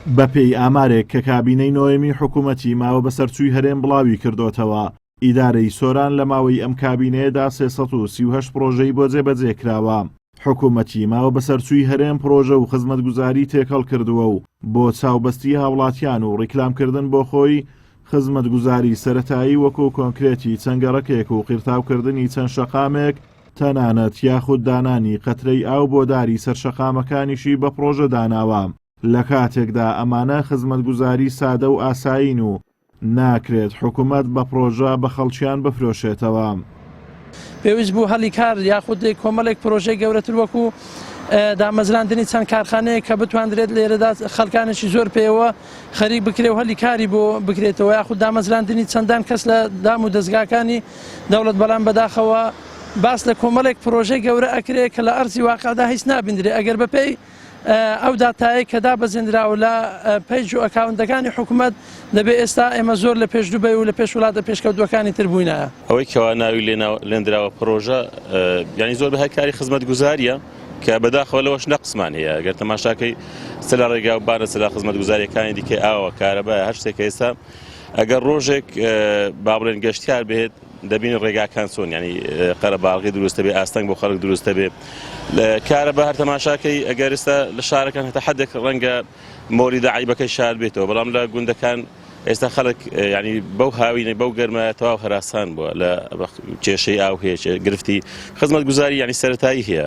بەپێی ئامارێک کە کابینەی نۆیەمی حکوومەتی ماوە بەسەرچووی هەرێم بڵاوی کردوتەوە، ئیدارەی سۆران لە ماوەی ئەم کابینەیەدا 338 پرۆژەی بۆ جێبەجێکراوە. حکوومەتی ماوە بەسەرچووی هەرێم پرۆژە و خزمەتگوزاری تێکەڵ کردووە و بۆ چاوبەستی هاوڵاتیان و ڕیکلامکردن بۆ خۆی خزمەتگوزاری سەرەتایی وەکو کۆنکرێتی چەنگەڕەکێک و قیرتاوکردنی چەند شەقامێک تەنانەت یاخود دانانی قەترەی ئاو بۆ داری سەرشەقامەکانیشی بە پرۆژە داناوە. لە کاتێکدا ئەمانە خزمەتگوزاری سادە و ئاساین و ناکرێت حکوومەت بە پرۆژە بە خەڵکیان بفرۆشێتەوە. پێویست بوو هەڵی کار یاخود کۆمەڵێک پرۆژەی گەورەتر وەکو دامەزراندنی چەند کارخانەیە کە بتوانرێت لێرەدا خەڵکانێکی زۆر پێوە خەریک بکرێ و هەلی کاری بۆ بکرێتەوە، یاخود دامەزراندنی چەندان کەس لە دام و دەستگاکانی دەوڵەت بەڵام بەداخەوە باس لە کۆمەڵێک پرۆژەی گەورە ئەکرێت کە لە ئەرزی واقعدا هیچ نابیندرێت. ئەگەر بەپێی ئەو داتایی کە دابەزێنراوە لە پەیج و ئەکاونتەکانی حکوومەت دەبێت ئێستا ئێمە زۆر لە پێشدووبەی و لە پێش وڵاتە پێشکەوتوەکانی تر بووینایە. ئەوەی کەوا ناوی لێنراوە پرۆژە ینی زۆر بە هەرکاری خزمەتگوزاریە کە بەداخەوە لەوەش نەقسمان هەیە. ئەگەر تەماشاکەی سەلا ڕێگا و بانە سەلا خزمەتگوزاریەکانی دیکە ئاوە کارەبا هەر شتێک ئێستا ئەگەر ڕۆژێک با بڵێن گەشتیار بێت دەبین ڕێگاکان چۆن، ینی قەرە باڵغی دروستە بێ، ئاستەنگ بۆ خەڵک دروستە بێ. کارە بە هەر تەماشاکەی ئەگەر ئێستا لە شارەکان هەتا حدێک ڕەنگە مۆری داعیبەکەی شار بێتەوە، بەڵام لە گوندەکان ئێستا خەڵک ینی بەو هاوینە بەو گەرمە تەواو هەراسان بووە لە کێشەی ئاو هەیە گرفتی خزمەتگوزاری ینی سەرەتایی هەیە.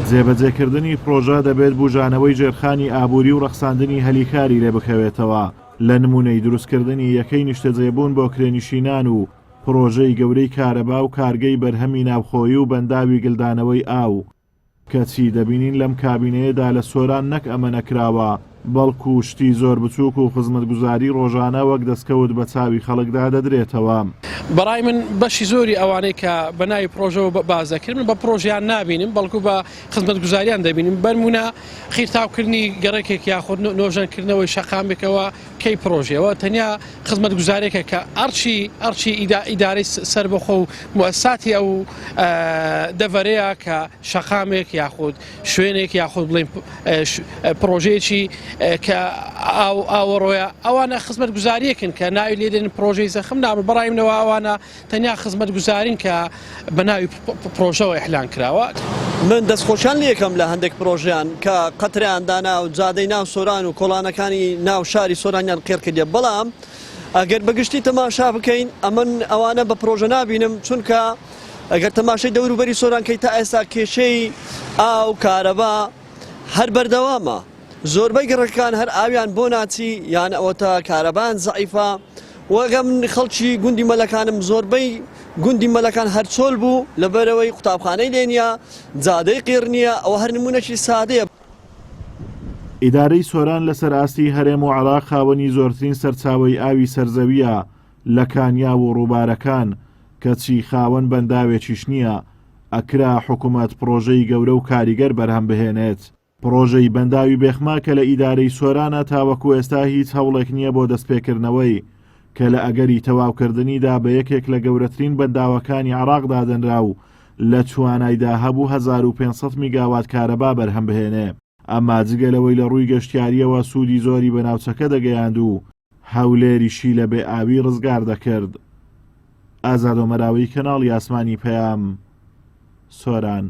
جێبەجێکردنی پرۆژە دەبێت بوژانەوەی ژێرخانی ئابووری و ڕەخساندنی هەلیکاری لێ بکەوێتەوە. لە نمونەی دروستکردنی یەکەی نیشتەجێبوون بۆ کرێنشینان و پرۆژەی گەورەی کارەبا و کارگەی بەرهەمی ناوخۆیی و بەنداوی گلدانەوەی ئاو کەچی دەبینین لەم کابینەیەدا لە سۆران نەک ئەمە نەکراوە، بەڵکو شتی زۆر بچووک و خزمەتگوزاری ڕۆژانە وەک دەستکەوت بە چاوی خەڵکدا دەدرێتەوە. بەڕای من بەشی زۆری ئەوانەی کە بەناوی پرۆژەوە بازەکردن بە پرۆژیان نابینیم، بەڵکو بە خزمەتگوزاریان دەبینیم. بەرمونە خیرتاوکردنی گەڕێکێک یاخود نۆژەنکردنەوەی شەقامێکەوە کەی پرۆژەوە تەنیا خزمەتگوزارێکە کە ئەرچی ئیدارەی سەربەخۆ و موەسساتی ئەو دەڤەرەیە کە شەقامێک یاخود شوێنێک یاخود بڵێن پرۆژەیەکی کە ئاوەڕۆیە ئەوانە خزمەتگوزاریەکن کە ناوی لێدێن پرۆژەی زەخم نابن. بەڕای منەوە ئەوانە تەنیا خزمەتگوزارین کە بە ناوی پرۆژەوە ئیحلان کراوە. من دەستخۆشیان لێ یەکەم لە هەندێک پرۆژیان کە قەتریان دانا و جادەی ناو سۆران و کۆڵانەکانی ناو شاری سۆرانیان قێر کردێ، بەڵام ئەگەر بەگشتی تەماشا بکەین ئەمن ئەوانە بە پرۆژە نبینم، چونکە ئەگەر تەماشای دەوروبەری سۆرانکەی تا ئێستا کێشەی ئاو کارەبا هەر بەردەوامە. زۆربەی گەڕەکان هەر ئاویان بۆ ناچی یان ئەوەتە کارەبان زەعیفە. وەگەم خەڵکی گوندی مەلەکانم زۆربەی گوندی مەلەکان هەر چۆل بوو لەبەرەوەی قوتابخانەی لێ نییە، جادەی قێر نییە، ئەوە هەر نمونەشی سادەیە. ئیدارەی سۆران لەسەر ئاستی هەرێم و عێراق خاوەنی زۆرترین سەرچاوەی ئاوی سەرزەویە لە کانیا و ڕووبارەکان کەچی خاوەن بەنداوێکیش نییە. ئەکرا حکوومەت پرۆژەی گەورە و کاریگەر بەرهەم بهێنێت. پرۆژەی بەنداوی بێخما کە لە ئیدارەی سۆرانە تاوەکو ئێستا هیچ هەوڵێک نییە بۆ دەستپێکردنەوەی کە لە ئەگەری تەواوکردنیدا بە یەکێک لە گەورەترین بەنداوەکانی عێراقدا دەنرا و لە توانایدا هەبوو 1500 میگاوات کارەبا بەرهەم بهێنێ. ئەمما جگەلەوەی لە ڕووی گەشتیاریەوە سوودی زۆری بە ناوچەکە دەگەیاند و هەولێریشی لە بێ ئاوی ڕزگار دەکرد. ئازاد و مەراوی کەناڵی ئاسمانی پەیام، سۆران.